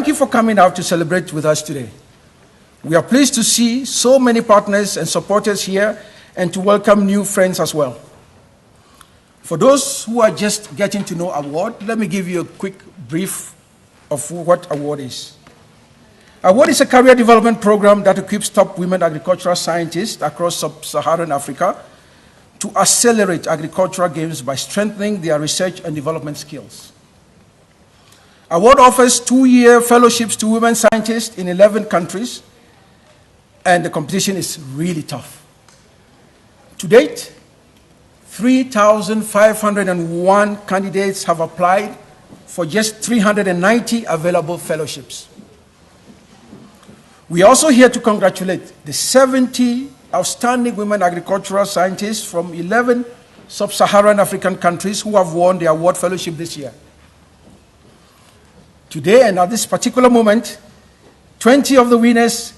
Thank you for coming out to celebrate with us today. We are pleased to see so many partners and supporters here and to welcome new friends as well. For those who are just getting to know award, let me give you a quick brief of what award is. Award is a career development program that equips top women agricultural scientists across sub-Saharan Africa to accelerate agricultural gains by strengthening their research and development skills. Award offers 2-year fellowships to women scientists in 11 countries, and the competition is really tough. To date, 3,501 candidates have applied for just 390 available fellowships. We are also here to congratulate the 70 outstanding women agricultural scientists from 11 sub-Saharan African countries who have won the award fellowship this year. Today and at this particular moment, 20 of the winners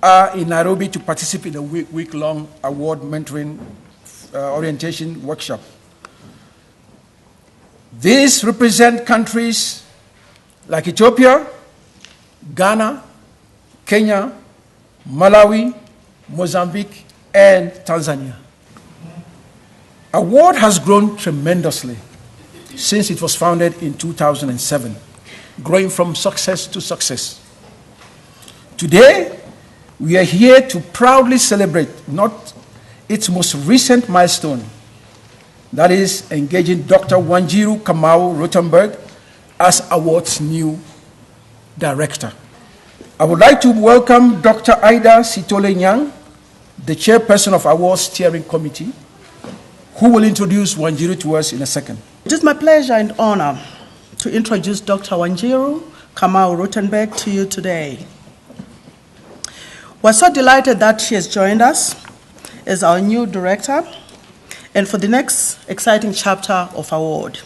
are in Nairobi to participate in a week-long award mentoring orientation workshop. These represent countries like Ethiopia, Ghana, Kenya, Malawi, Mozambique, and Tanzania. Award has grown tremendously since it was founded in 2007, growing from success to success. Today, we are here to proudly celebrate not its most recent milestone, that is engaging Dr. Wanjiru Kamau-Rutenberg as Award's new director. I would like to welcome Dr. Ida Sitole-Nyang, the chairperson of Award's steering committee, who will introduce Wanjiru to us in a second. It is my pleasure and honor to introduce Dr. Wanjiru Kamau-Rutenberg to you today. We're so delighted that she has joined us as our new director and for the next exciting chapter of Award.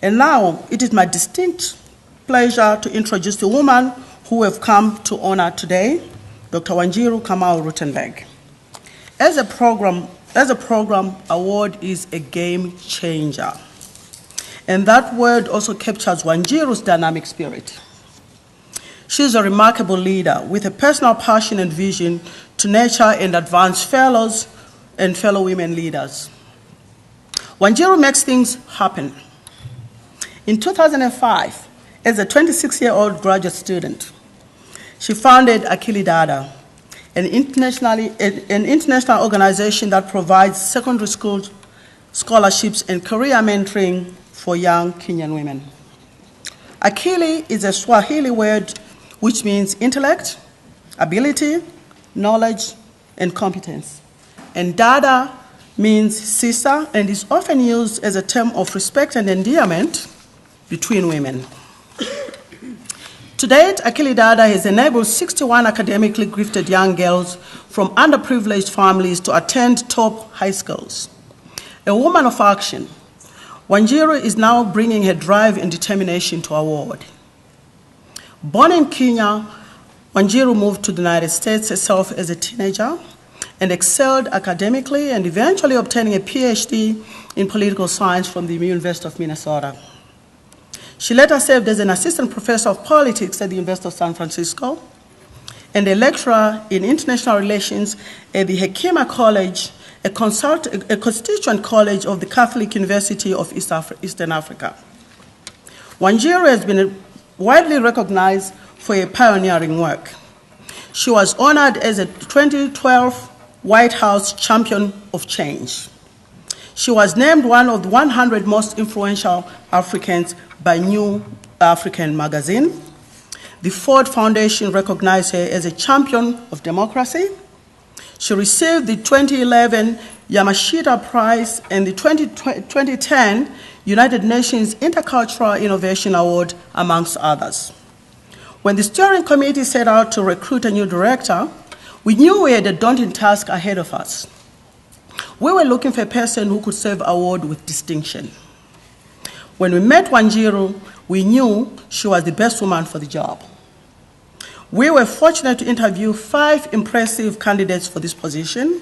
And now it is my distinct pleasure to introduce the woman who have come to honor today, Dr. Wanjiru Kamau-Rutenberg. As a program, Award is a game changer. And that word also captures Wanjiru's dynamic spirit. She is a remarkable leader with a personal passion and vision to nurture and advance fellows and fellow women leaders. Wanjiru makes things happen. In 2005, as a 26-year-old graduate student, she founded Akili Dada, an international organization that provides secondary school scholarships and career mentoring for young Kenyan women. Akili is a Swahili word which means intellect, ability, knowledge, and competence. And Dada means sister and is often used as a term of respect and endearment between women. To date, Akili Dada has enabled 61 academically gifted young girls from underprivileged families to attend top high schools. A woman of action, Wanjiru is now bringing her drive and determination to Award. Born in Kenya, Wanjiru moved to the United States herself as a teenager and excelled academically and eventually obtaining a PhD in political science from the University of Minnesota. She later served as an assistant professor of politics at the University of San Francisco and a lecturer in international relations at the Hekima College, a constituent college of the Catholic University of Eastern Africa. Wanjiru has been widely recognized for her pioneering work. She was honored as a 2012 White House Champion of Change. She was named one of the 100 most influential Africans by New African magazine. The Ford Foundation recognized her as a champion of democracy. She received the 2011 Yamashita Prize and the 2010 United Nations Intercultural Innovation Award, amongst others. When the steering committee set out to recruit a new director, we knew we had a daunting task ahead of us. We were looking for a person who could serve Award with distinction. When we met Wanjiru, we knew she was the best woman for the job. We were fortunate to interview 5 impressive candidates for this position,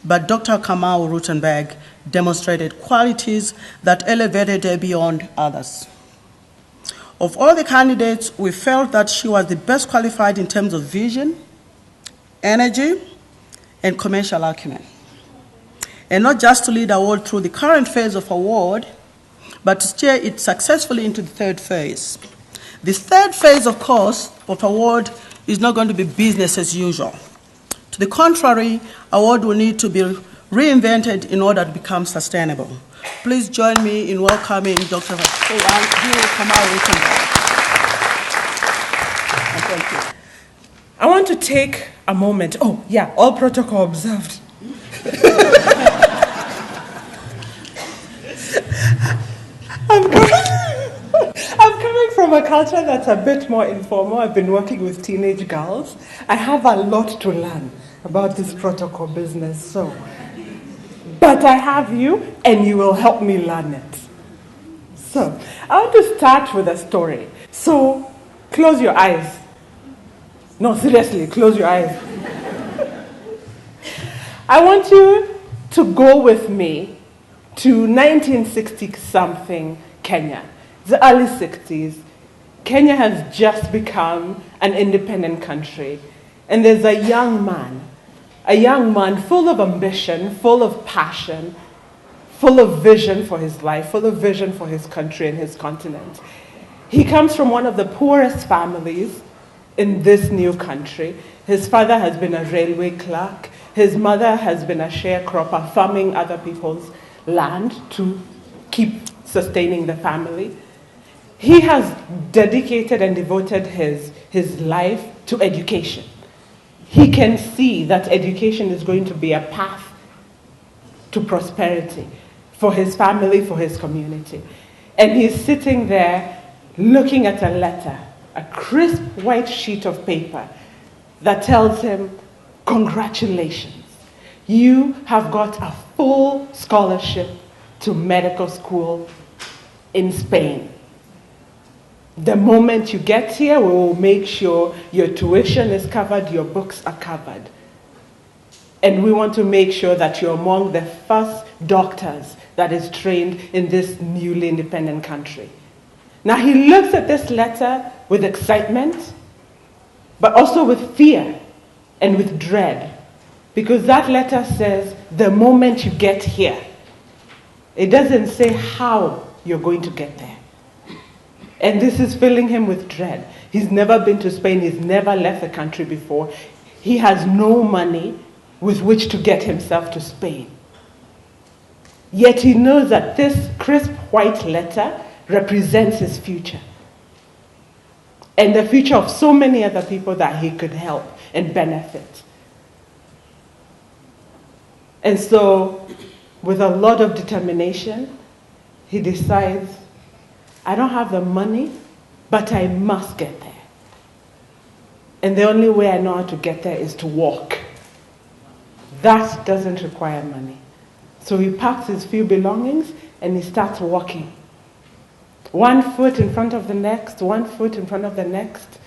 but Dr. Kamau-Rutenberg demonstrated qualities that elevated her beyond others. Of all the candidates, we felt that she was the best qualified in terms of vision, energy, and commercial acumen. And not just to lead award through the current phase of award, but to steer it successfully into the third phase. The third phase, of course, of award is not going to be business as usual. To the contrary, award will need to be reinvented in order to become sustainable. Please join me in welcoming Dr. Wanjiru Kamau-Rutenberg. Thank you. I want to take a moment. Oh, yeah, all protocol observed. I'm coming from a culture that's a bit more informal. I've been working with teenage girls. I have a lot to learn about this protocol business, but I have you, and you will help me learn it. So, I want to start with a story. So, close your eyes. No, seriously, close your eyes. I want you to go with me to 1960-something Kenya, the early 60s. Kenya has just become an independent country, and there's a young man full of ambition, full of passion, full of vision for his life, full of vision for his country and his continent. He comes from one of the poorest families in this new country. His father has been a railway clerk. His mother has been a sharecropper, farming other people's land to keep sustaining the family. He has dedicated and devoted his life to education. He can see that education is going to be a path to prosperity for his family, for his community. And he's sitting there looking at a letter, a crisp white sheet of paper that tells him, congratulations, you have got a full scholarship to medical school in Spain. The moment you get here, we will make sure your tuition is covered, your books are covered. And we want to make sure that you're among the first doctors that is trained in this newly independent country. Now he looks at this letter with excitement, but also with fear and with dread, because that letter says, the moment you get here. It doesn't say how you're going to get there. And this is filling him with dread. He's never been to Spain. He's never left the country before. He has no money with which to get himself to Spain. Yet he knows that this crisp white letter represents his future and the future of so many other people that he could help and benefit. And so, with a lot of determination, he decides, I don't have the money, but I must get there. And the only way I know how to get there is to walk. That doesn't require money. So he packs his few belongings and he starts walking. 1 foot in front of the next, 1 foot in front of the next.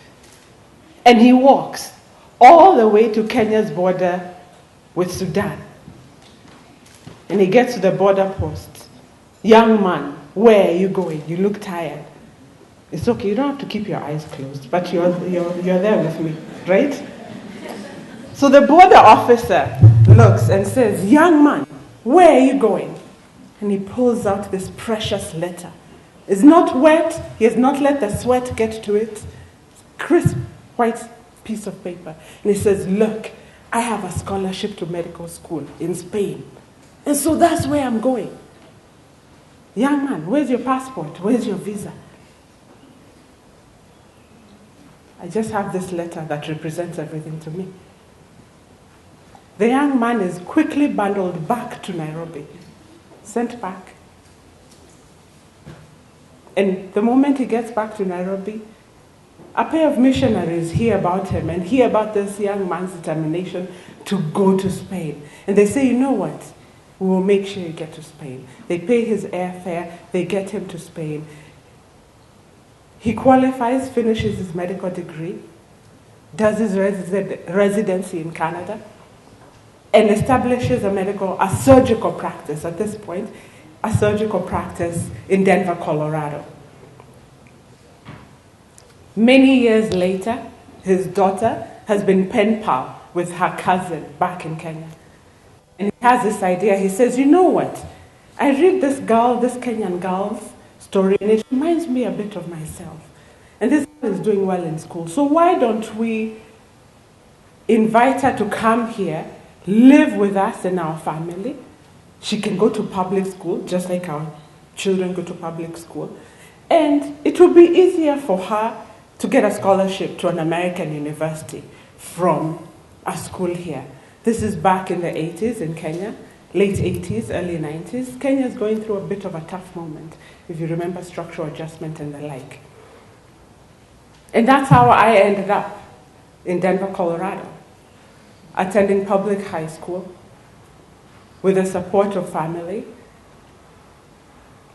And he walks all the way to Kenya's border with Sudan. And he gets to the border post. Young man, where are you going? You look tired. It's okay, you don't have to keep your eyes closed, but you're there with me, right? So the border officer looks and says, young man, where are you going? And he pulls out this precious letter. It's not wet. He has not let the sweat get to it. It's a crisp white piece of paper. And he says, look, I have a scholarship to medical school in Spain. And so that's where I'm going. Young man, where's your passport? Where's your visa? I just have this letter that represents everything to me. The young man is quickly bundled back to Nairobi, sent back. And the moment he gets back to Nairobi, a pair of missionaries hear about him and hear about this young man's determination to go to Spain. And they say, you know what? We will make sure you get to Spain. They pay his airfare, they get him to Spain. He qualifies, finishes his medical degree, does his residency in Canada, and establishes a surgical practice at this point, a surgical practice in Denver, Colorado. Many years later, his daughter has been pen pal with her cousin back in Kenya. And he has this idea. He says, you know what? I read this Kenyan girl's story, and it reminds me a bit of myself. And this girl is doing well in school. So why don't we invite her to come here, live with us in our family? She can go to public school, just like our children go to public school. And it will be easier for her to get a scholarship to an American university from a school here. This is back in the 80s in Kenya, late 80s, early 90s. Kenya is going through a bit of a tough moment, if you remember structural adjustment and the like. And that's how I ended up in Denver, Colorado, attending public high school with the support of family.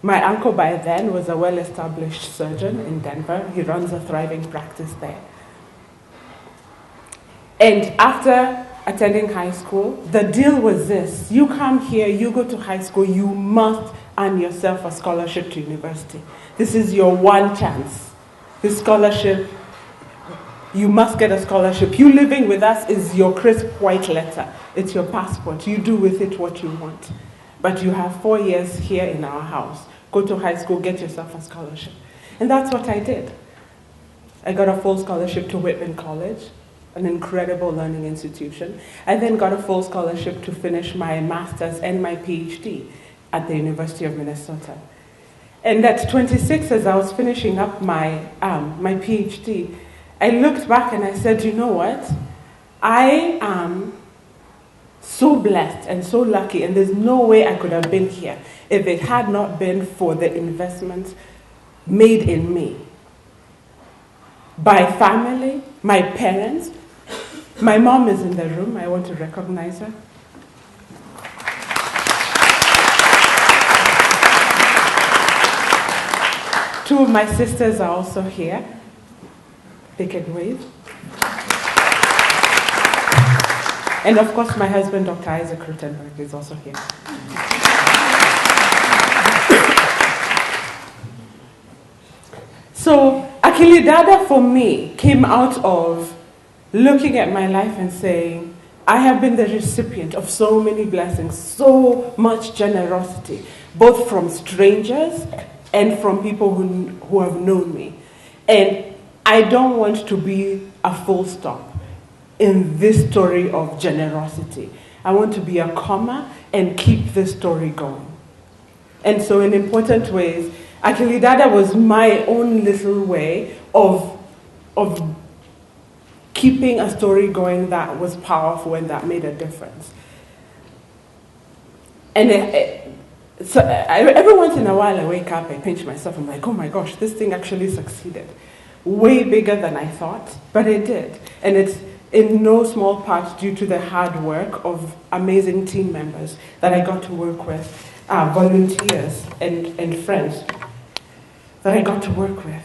My uncle by then was a well-established surgeon in Denver. He runs a thriving practice there. And after attending high school, the deal was this: you come here, you go to high school, you must earn yourself a scholarship to university. This is your one chance. This scholarship, you must get a scholarship. You living with us is your crisp white letter. It's your passport. You do with it what you want. But you have 4 years here in our house. Go to high school, get yourself a scholarship. And that's what I did. I got a full scholarship to Whitman College, an incredible learning institution. I then got a full scholarship to finish my master's and my PhD at the University of Minnesota. And at 26, as I was finishing up my PhD, I looked back and I said, you know what? I am so blessed and so lucky, and there's no way I could have been here if it had not been for the investment made in me by family, my parents. My mom is in the room. I want to recognize her. Two of my sisters are also here. They can wave. And of course, my husband, Dr. Kamau-Rutenberg, is also here. So, Akili Dada for me came out of looking at my life and saying, I have been the recipient of so many blessings, so much generosity, both from strangers and from people who have known me. And I don't want to be a full stop in this story of generosity. I want to be a comma and keep this story going. And so in important ways, Akili Dada was my own little way of keeping a story going that was powerful and that made a difference. And every once in a while I wake up, I pinch myself, I'm like, oh my gosh, this thing actually succeeded. Way bigger than I thought, but it did. And it's in no small part due to the hard work of amazing team members that I got to work with, volunteers and friends that I got to work with.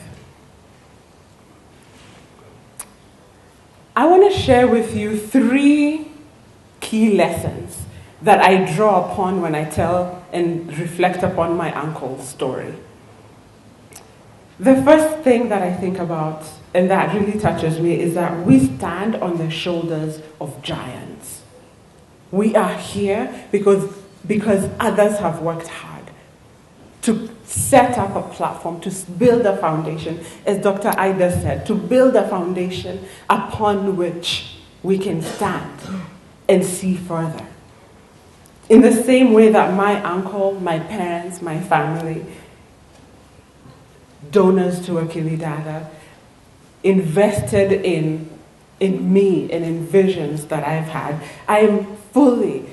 I want to share with you 3 key lessons that I draw upon when I tell and reflect upon my uncle's story. The first thing that I think about, and that really touches me, is that we stand on the shoulders of giants. We are here because others have worked hard to set up a platform, to build a foundation, as Dr. Ida said, to build a foundation upon which we can stand and see further. In the same way that my uncle, my parents, my family, donors to Akili Dada, invested in me and in visions that I've had, I am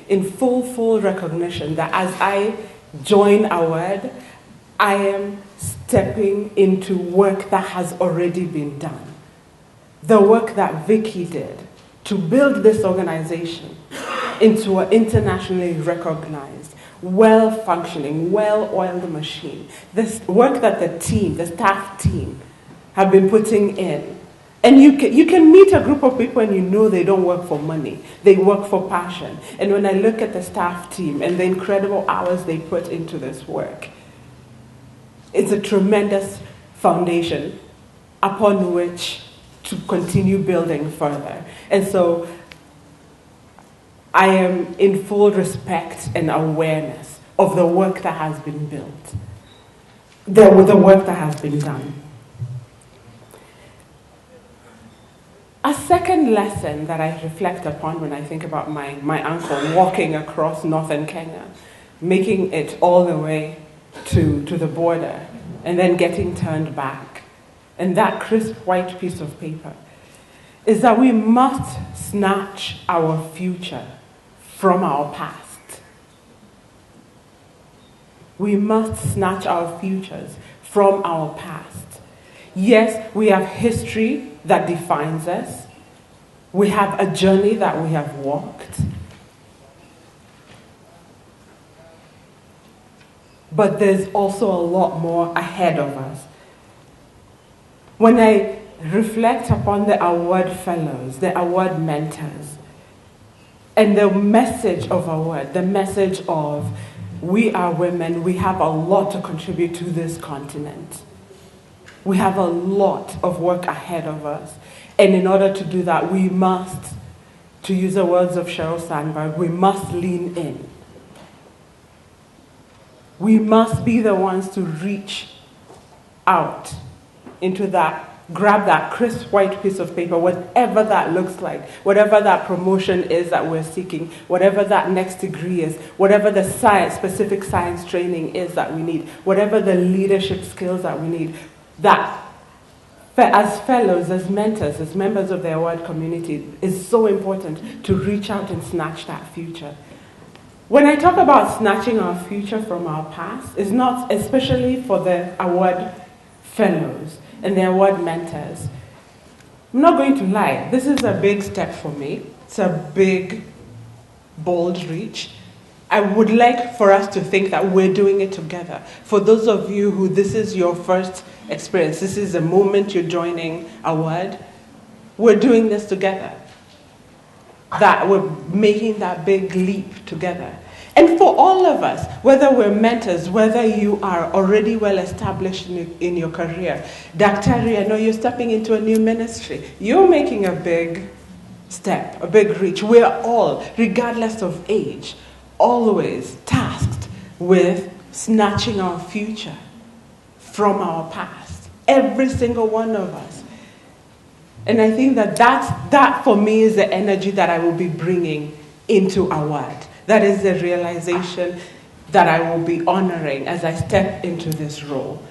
in full recognition that as I join AWARD, I am stepping into work that has already been done. The work that Vicky did to build this organization into an internationally recognized, well-functioning, well-oiled machine. This work that the staff team, have been putting in. And you can meet a group of people and you know they don't work for money. They work for passion. And when I look at the staff team and the incredible hours they put into this work, it's a tremendous foundation upon which to continue building further. And so I am in full respect and awareness of the work that has been built, the work that has been done. A second lesson that I reflect upon when I think about my uncle walking across northern Kenya, making it all the way to the border, and then getting turned back, and that crisp white piece of paper, is that we must snatch our future from our past. We must snatch our futures from our past. Yes, we have history that defines us. We have a journey that we have walked. But there's also a lot more ahead of us. When I reflect upon the award fellows, the award mentors, and the message of award, the message of we are women, we have a lot to contribute to this continent. We have a lot of work ahead of us. And in order to do that, we must, to use the words of Sheryl Sandberg, we must lean in. We must be the ones to reach out into that, grab that crisp white piece of paper, whatever that looks like, whatever that promotion is that we're seeking, whatever that next degree is, whatever the specific science training is that we need, whatever the leadership skills that we need, that as fellows, as mentors, as members of the award community, is so important to reach out and snatch that future. When I talk about snatching our future from our past, it's not especially for the award fellows and the award mentors. I'm not going to lie, this is a big step for me. It's a big, bold reach. I would like for us to think that we're doing it together. For those of you who this is your first experience, this is the moment you're joining award, we're doing this together. That we're making that big leap together. And for all of us, whether we're mentors, whether you are already well established in your career, Daktari, I know you're stepping into a new ministry. You're making a big step, a big reach. We're all, regardless of age, always tasked with snatching our future from our past. Every single one of us. And I think that for me is the energy that I will be bringing into award. That is the realization that I will be honoring as I step into this role.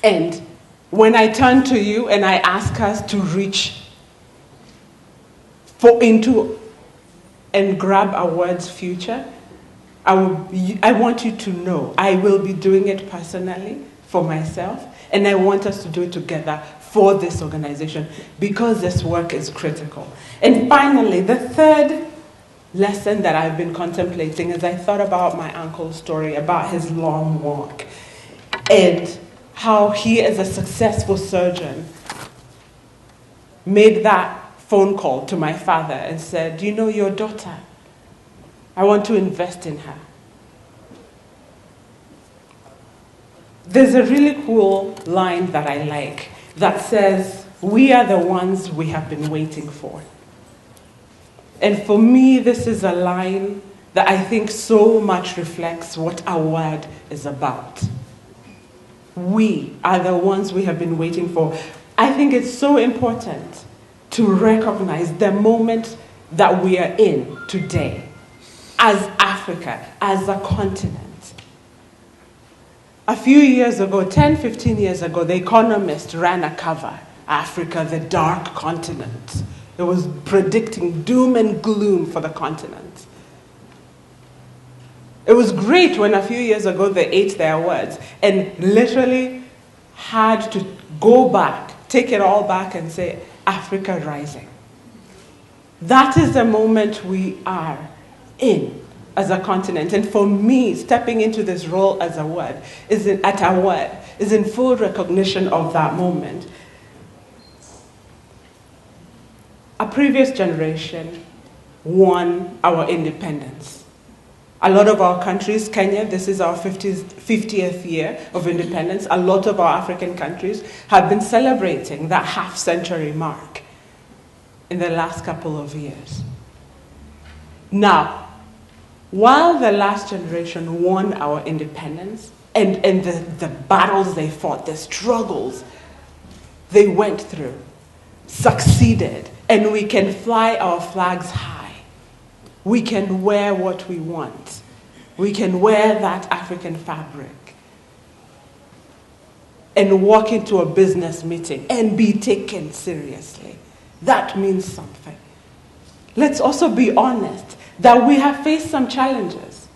And when I turn to you and I ask us to reach into and grab award's future, I want you to know I will be doing it personally for myself, and I want us to do it together for this organization because this work is critical. And finally, the third lesson that I've been contemplating as I thought about my uncle's story, about his long walk, and how he, as a successful surgeon, made that phone call to my father and said, you know, your daughter, I want to invest in her. There's a really cool line that I like that says, we are the ones we have been waiting for. And for me, this is a line that I think so much reflects what our word is about. We are the ones we have been waiting for. I think it's so important to recognize the moment that we are in today as Africa, as a continent. A few years ago, 10, 15 years ago, The Economist ran a cover, Africa, the dark continent. It was predicting doom and gloom for the continent. It was great when a few years ago they ate their words and literally had to go back, take it all back and say, Africa rising. That is the moment we are in as a continent. And for me, stepping into this role as a word is in full recognition of that moment. A previous generation won our independence. A lot of our countries, Kenya, this is our 50th year of independence. A lot of our African countries have been celebrating that half-century mark in the last couple of years. Now, while the last generation won our independence, and the battles they fought, the struggles they went through, succeeded, and we can fly our flags high. We can wear what we want. We can wear that African fabric and walk into a business meeting and be taken seriously. That means something. Let's also be honest that we have faced some challenges.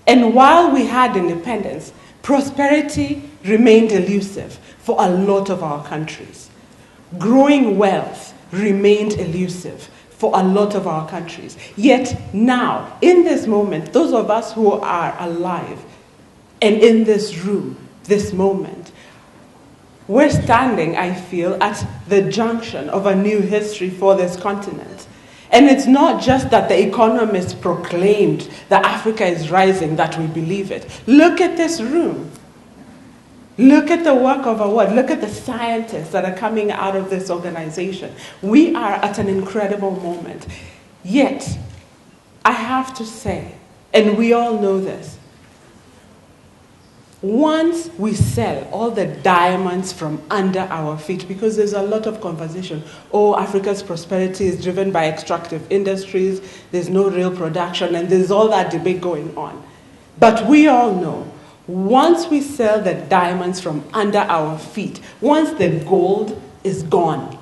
And while we had independence, prosperity remained elusive for a lot of our countries. Growing wealth remained elusive for a lot of our countries. Yet now, in this moment, those of us who are alive and in this room, this moment, we're standing, I feel, at the junction of a new history for this continent. And it's not just that the economists proclaimed that Africa is rising, that we believe it. Look at this room. Look at the work of our world. Look at the scientists that are coming out of this organization. We are at an incredible moment. Yet, I have to say, and we all know this, once we sell all the diamonds from under our feet, because there's a lot of conversation, oh, Africa's prosperity is driven by extractive industries, there's no real production, and there's all that debate going on. But we all know, once we sell the diamonds from under our feet, once the gold is gone,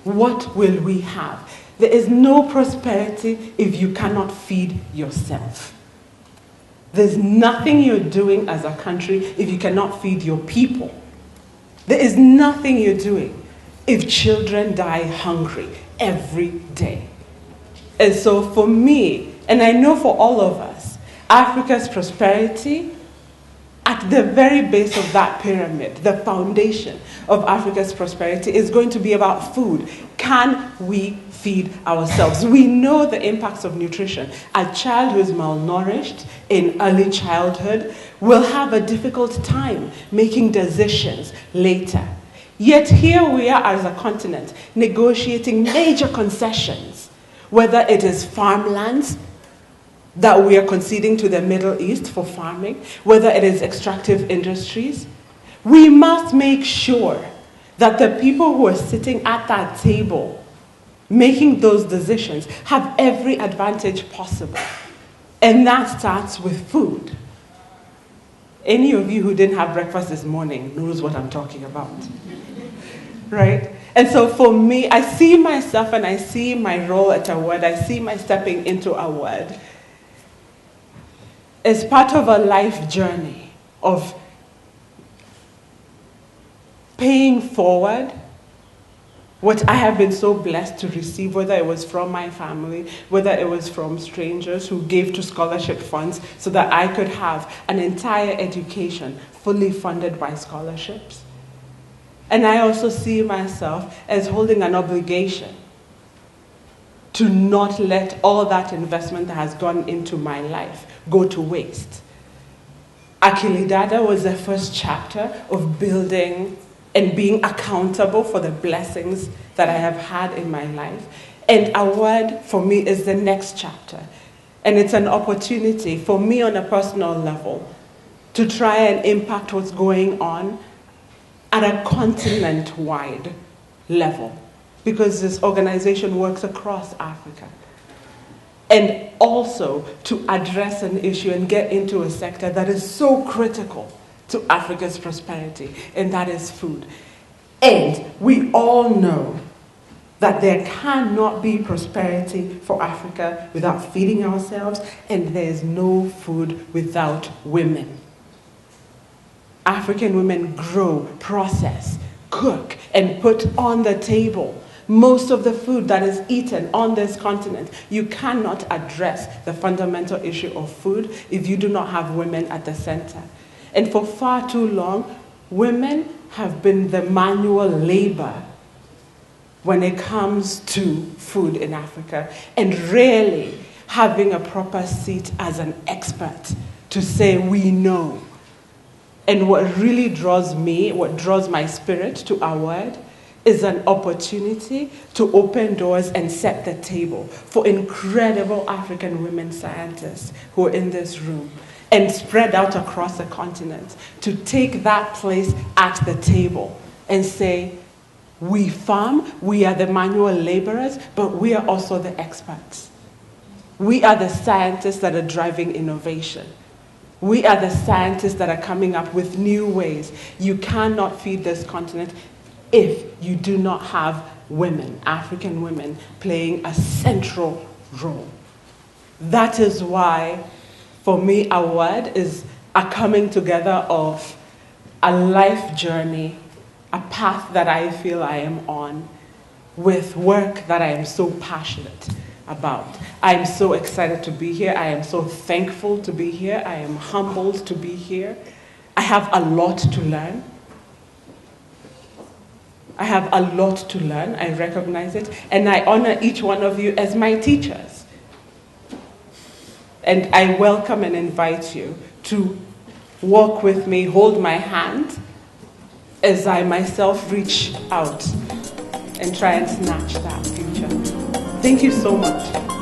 what will we have? There is no prosperity if you cannot feed yourself. There's nothing you're doing as a country if you cannot feed your people. There is nothing you're doing if children die hungry every day. And so for me, and I know for all of us, Africa's prosperity, at the very base of that pyramid, the foundation of Africa's prosperity is going to be about food. Can we feed ourselves? We know the impacts of nutrition. A child who is malnourished in early childhood will have a difficult time making decisions later. Yet here we are as a continent negotiating major concessions, whether it is farmlands that we are conceding to the Middle East for farming, whether it is extractive industries. We must make sure that the people who are sitting at that table making those decisions have every advantage possible. And that starts with food. Any of you who didn't have breakfast this morning knows what I'm talking about. Right? And so for me, I see myself and I see my role at a word, I see my stepping into a word as part of a life journey of paying forward what I have been so blessed to receive, whether it was from my family, whether it was from strangers who gave to scholarship funds so that I could have an entire education fully funded by scholarships. And I also see myself as holding an obligation to not let all that investment that has gone into my life go to waste. Akilidada was the first chapter of building and being accountable for the blessings that I have had in my life. And a word for me is the next chapter. And it's an opportunity for me on a personal level to try and impact what's going on at a continent-wide level, because this organization works across Africa. And also to address an issue and get into a sector that is so critical to Africa's prosperity, and that is food. And we all know that there cannot be prosperity for Africa without feeding ourselves, and there's no food without women. African women grow, process, cook, and put on the table most of the food that is eaten on this continent. You cannot address the fundamental issue of food if you do not have women at the center. And for far too long, women have been the manual labor when it comes to food in Africa, and rarely having a proper seat as an expert to say we know. And what really draws me, what draws my spirit to our word, is an opportunity to open doors and set the table for incredible African women scientists who are in this room and spread out across the continent to take that place at the table and say, we farm, we are the manual laborers, but we are also the experts. We are the scientists that are driving innovation. We are the scientists that are coming up with new ways. You cannot feed this continent if you do not have women, African women, playing a central role. That is why, for me, our word is a coming together of a life journey, a path that I feel I am on, with work that I am so passionate about. I am so excited to be here. I am so thankful to be here. I am humbled to be here. I have a lot to learn. I have a lot to learn. I recognize it. And I honor each one of you as my teachers. And I welcome and invite you to walk with me, hold my hand, as I myself reach out and try and snatch that future. Thank you so much.